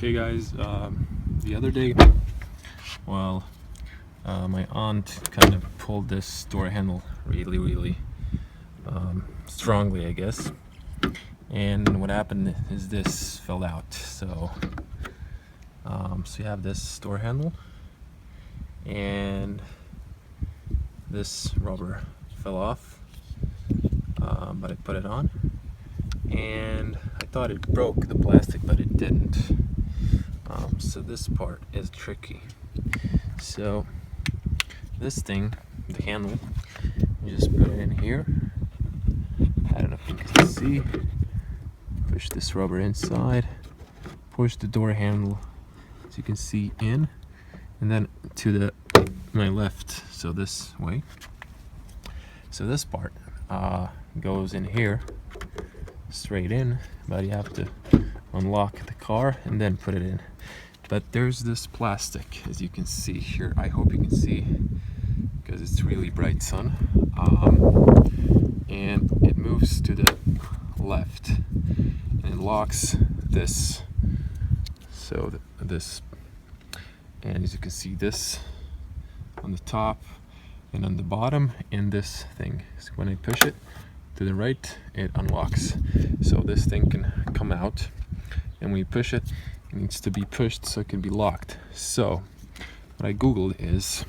Okay guys, the other day, well, my aunt kind of pulled this door handle really strongly, I guess, and what happened is this fell out. So you have this door handle and this rubber fell off, but I put it on and I thought it broke the plastic, but it didn't. So this part is tricky. So this thing, the handle, you just put it in here. I don't know if you can see. Push this rubber inside, push the door handle, as you can see, in, and then to my left, so this way. So this part goes in here, straight in, but you have to unlock the car and then put it in. But there's this plastic, as you can see here. I hope you can see because it's really bright sun, and it moves to the left and it locks this. So this, and as you can see, this on the top and on the bottom, and this thing. So when I push it to the right, it unlocks. So this thing can come out, and when you push it, it needs to be pushed so it can be locked. So what I googled is,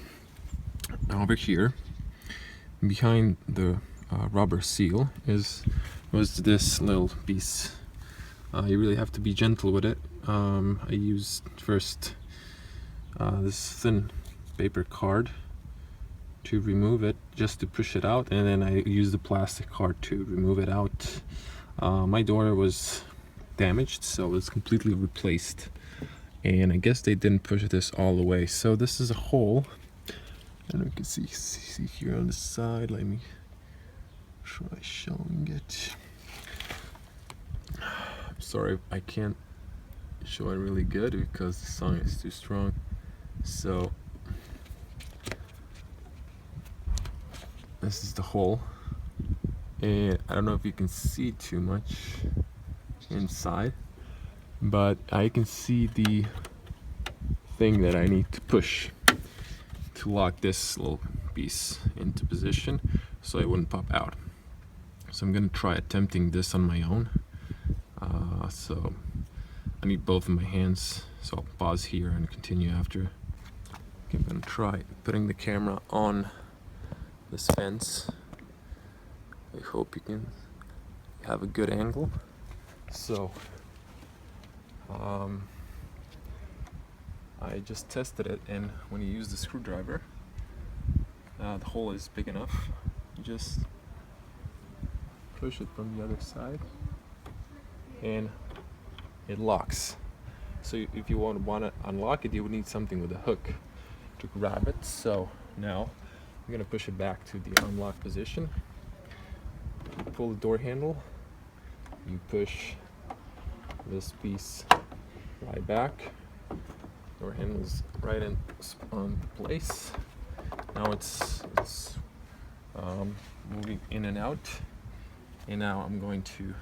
over here behind the rubber seal was this little piece. You really have to be gentle with it. I used first this thin paper card to remove it, just to push it out, and then I used the plastic card to remove it out. My door was damaged, so it's completely replaced, and I guess they didn't push this all the way. So this is a hole, and you can see here on the side. Let me try showing it. I'm sorry I can't show it really good because the sun is too strong. So this is the hole, and I don't know if you can see too much inside, but I can see the thing that I need to push to lock this little piece into position so it wouldn't pop out. So I'm gonna try attempting this on my own. So I need both of my hands, so I'll pause here and continue after. Okay, I'm gonna try putting the camera on this fence. I hope you can have a good angle. So I just tested it, and when you use the screwdriver, the hole is big enough. You just push it from the other side and it locks. So if you want to unlock it, you would need something with a hook to grab it. So now I'm gonna push it back to the unlock position. You pull the door handle, you push this piece right back, door handle is right on place. Now it's moving in and out, and now I'm going to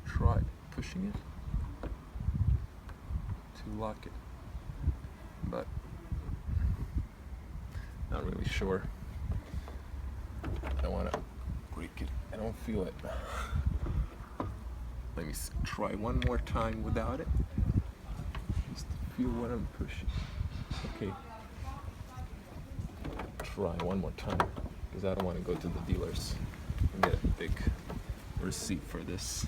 try pushing it to lock it, but not really sure. I don't want to break it. I don't feel it. Let me try one more time without it, just to feel what I'm pushing. Okay, try one more time, because I don't want to go to the dealers and get a big receipt for this.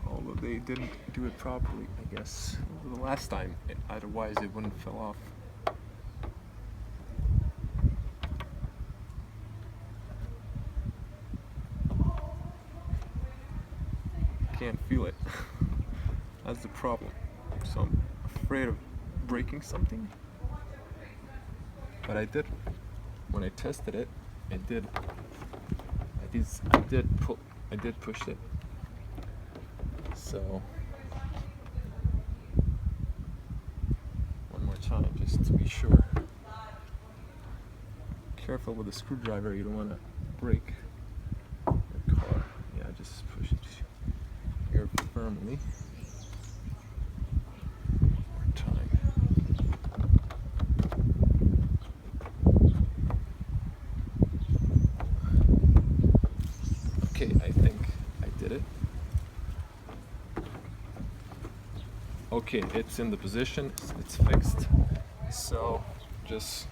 Although they didn't do it properly, I guess, the last time. Otherwise it wouldn't fall off. Can't feel it. That's the problem. So I'm afraid of breaking something. But I did. When I tested it, I did push it. So one more time, just to be sure. careful with the screwdriver, you don't want to break the car. Yeah, just push it here firmly. More time. Okay, I think I did it. Okay, it's in the position, it's fixed. So just,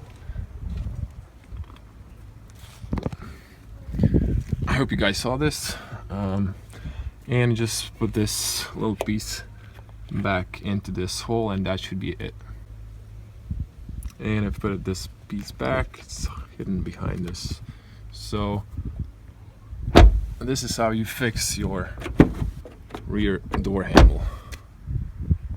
I hope you guys saw this, and just put this little piece back into this hole, and that should be it. And I've put this piece back, it's hidden behind this. So this is how you fix your rear door handle.